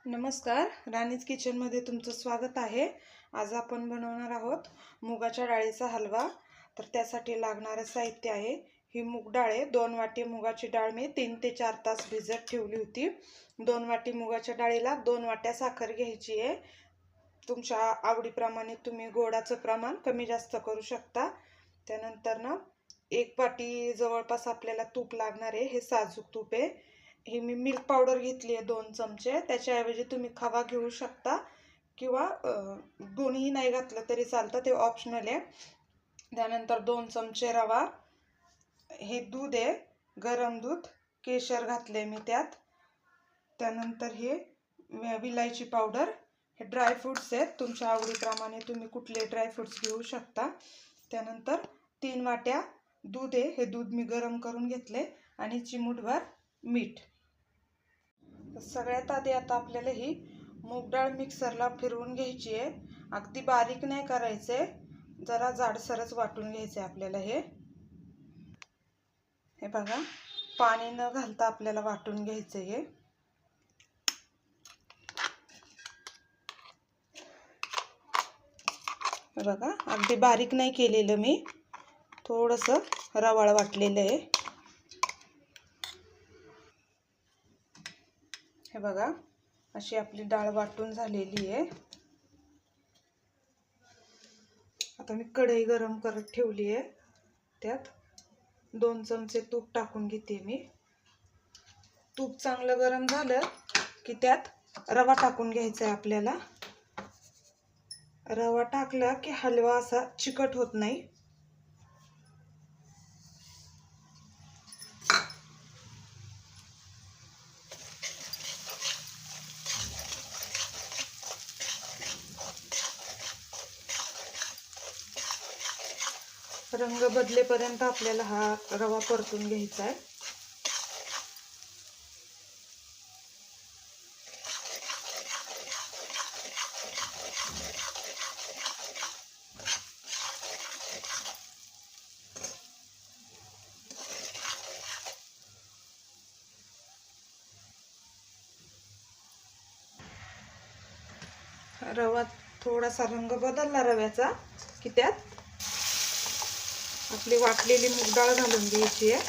नमस्कार, राणीज किचनमध्ये तुमचं स्वागत आहे। आज आपण बनवणार आहोत मुगाच्या डाळीचा हलवा। तर त्यासाठी लागणारे साहित्य आहे ही मूग डाळ आहे। 2 वाटी मुगाची डाळ मी 3 ते 4 तास भिजत ठेवली होती। 2 वाटी मुगाच्या डाळीला 2 वाट्या साखर घ्यायची आहे। तुमच्या आवडीप्रमाणे तुम्ही गोडाचं प्रमाण कमी जास्त करू शकता। त्यानंतर ना 1 वाटी जवळपास आपल्याला तूप लागणार आहे। हे साजूक तूप आहे। ही मी मिल्क पावडर घेतली आहे 2 चमचे। त्याच्याऐवजी तुम्ही खवा घेऊ शकता किंवा दोन्ही नाही घातलं तरी चालतं, ते ऑप्शनल आहे। त्यानंतर 2 चमचे रवा, हे दूध आहे गरम दूध, केशर घातले मी त्यात। त्यानंतर हे विलायची पावडर, हे ड्राय फ्रूट्स आहेत, तुमच्या आवडीप्रमाणे तुम्ही कुठले ड्राय फ्रूट्स घेऊ शकता। त्यानंतर 3 वाट्या दूध आहे, हे दूध मी गरम करून घेतले आणि चिमूटभर मीठ। सगळ्यात आधी आता आपल्याला ही मूग डाळ मिक्सरला फिरवून घ्यायची आहे। अगदी बारीक नाही करायचे, जरा जाडसरच वाटून घ्यायचे आपल्याला। हे बघा, पाणी न घालता आपल्याला वाटून घ्यायचे हे। बघा, अगदी बारीक नाही केलेलं मी, थोडंसं रवाळ वाटलेलं आहे। हे बघा, अशी आपली डाळ वाटून झालेली आहे। आता मी कढई गरम करत ठेवली आहे, त्यात 2 चमचे तूप टाकून घेते मी। तूप चांगलं गरम झालं की त्यात रवा टाकून घ्यायचा आहे आपल्याला। रवा टाकला की हलवा असा चिकट होत नाही। रंग बदलेपर्यंत आपल्याला हा रवा परतून घ्यायचा आहे। रवा थोडासा रंग बदलला रव्याचा की त्यात आपली वाटलेली मूग डाळ घालून घ्यायची आहे।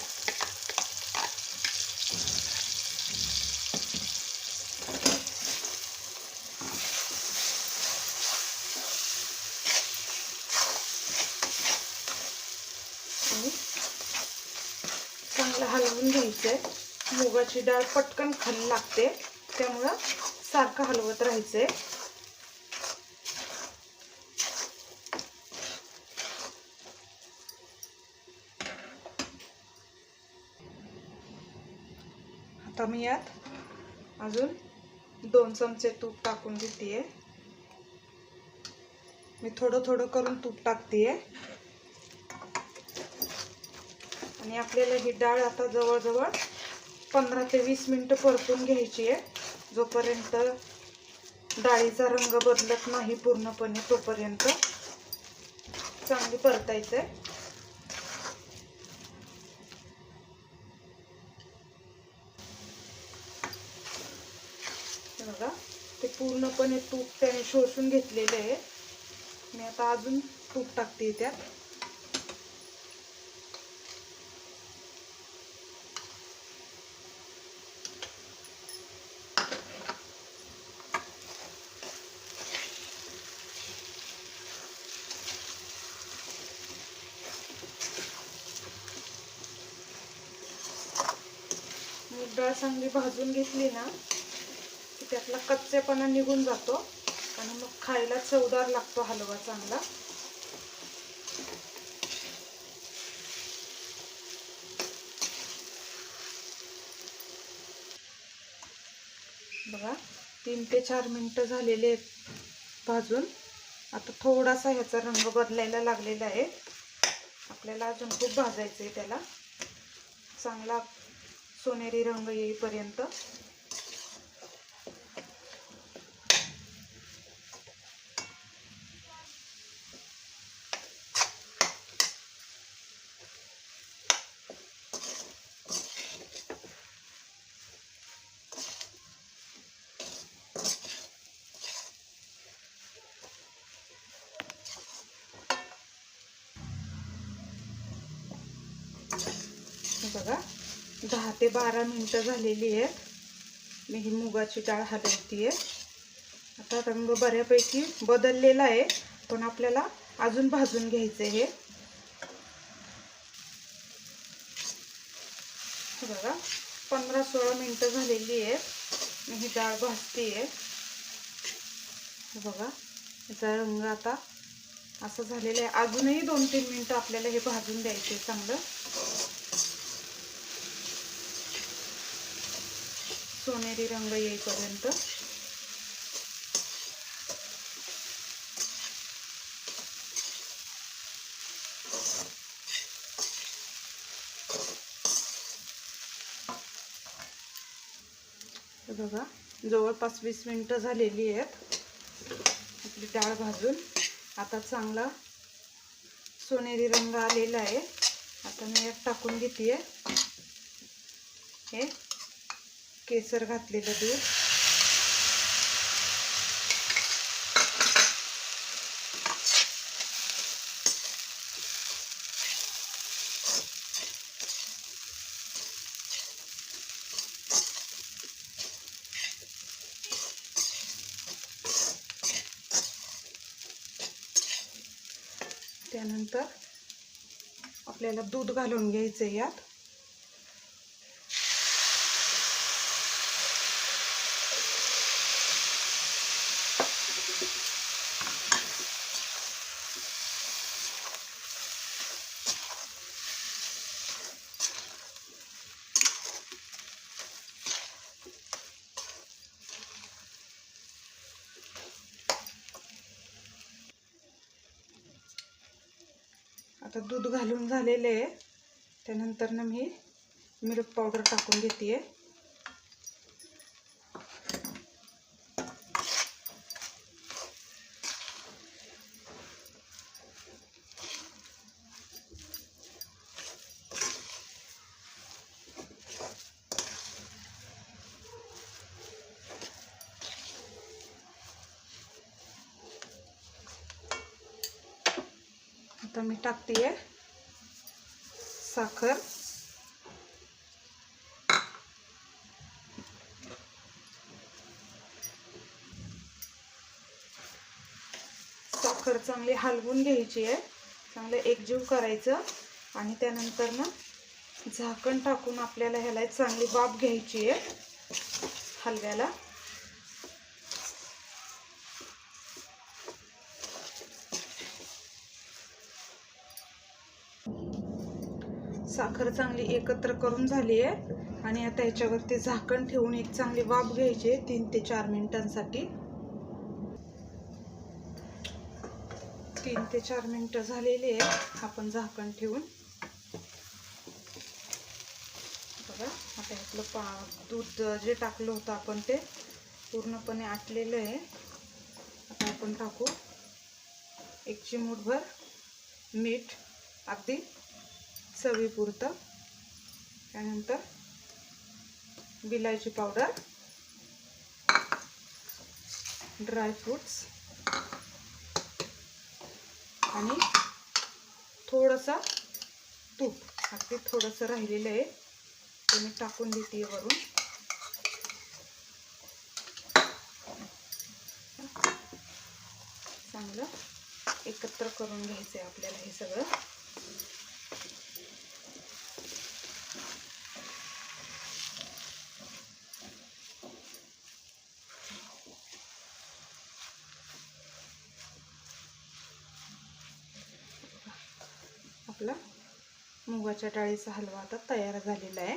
आणि चांगलं हलवून घ्यायचंय। मुगाची डाळ पटकन खाली लागते, त्यामुळं सारखं हलवत राहायचंय। आता मी यात अजून 2 चमचे तूप टाकून घेते। मी थोडं थोडं करून तूप टाकते आणि आपल्याला ही डाळ आता जवळजवळ 15 ते 20 मिनिटं परतून घ्यायची आहे। जोपर्यंत डाळीचा रंग बदलत नाही पूर्णपणे तोपर्यंत चांगली परतायचं आहे। बघा, ते पूर्णपणे तूप त्याने शोषून घेतलेले आहे। मी आता अजून तूप टाकते त्यात। मूग डाळ चांगली भाजून घेतली ना की त्यातला कच्चेपणा निघून जातो आणि मग खायला चवदार लागतो हलवा चांगला। बघा, 3 ते 4 मिनिटं झालेले आहेत भाजून। आता थोडासा ह्याचा रंग बदलायला लागलेला आहे। आपल्याला अजून खूप भाजायचं आहे त्याला, चांगला सोनेरी रंग येईपर्यंत। 10 ते 12 मिनिटं झालेली आहेत। मी ही मुगाची डाळ हलवते आहे। आता रंग बऱ्यापैकी बदललेला आहे, पण आपल्याला अजून भाजून घ्यायचं हे। बघा 15-16 मिनिटं झालेली आहेत। मी ही डाळ भाजते आहे। बघा याचा रंग आता असं झालेलं आहे। अजूनही 2-3 मिनिटं आपल्याला हे भाजून द्यायचे चांगलं, सोनेरी रंग येईपर्यंत। बघा जवळपास 20 मिनिटं झालेली आहेत आपली डाळ भाजून। आता चांगला सोनेरी रंग आलेला आहे। आता मी यात टाकून घेते हे केसर घातलेलं दूध। त्यानंतर आपल्याला दूध घालून घ्यायचं यात। आता दूध घालून झालेले आहे। त्यानंतर ना मी मिल्क पावडर टाकून घेते। आता मी टाकते साखर। साखर चांगली हलवून घ्यायची आहे, चांगलं एकजीव करायचं आणि त्यानंतर ना झाकण टाकून आपल्याला ह्याला चांगली वाफ घ्यायची आहे हलव्याला। साखर चांगली एकत्र करून झाली आहे आणि आता ह्याच्यावरती झाकण ठेवून एक चांगली वाफ घ्यायची 3 ते 4 मिनिटांसाठी। 3 ते 4 मिनिटं झालेली आहे। आपण झाकण ठेवून बघा आता यातलं दूध जे टाकलं होतं आपण ते पूर्णपणे आटलेलं आहे। आता आपण टाकू 1 चिमूटभर मीठ, अगदी चवीपुरतं। त्यानंतर विलायची पावडर, ड्राय फ्रूट्स आणि थोडंसं तूप, अगदी थोडंसं राहिलेलं आहे ते मी टाकून देते वरून। चांगलं एकत्र करून घ्यायचं आहे आपल्याला हे सगळं। आपला मुगाच्या डाळीचा हलवा आता तयार झालेला आहे।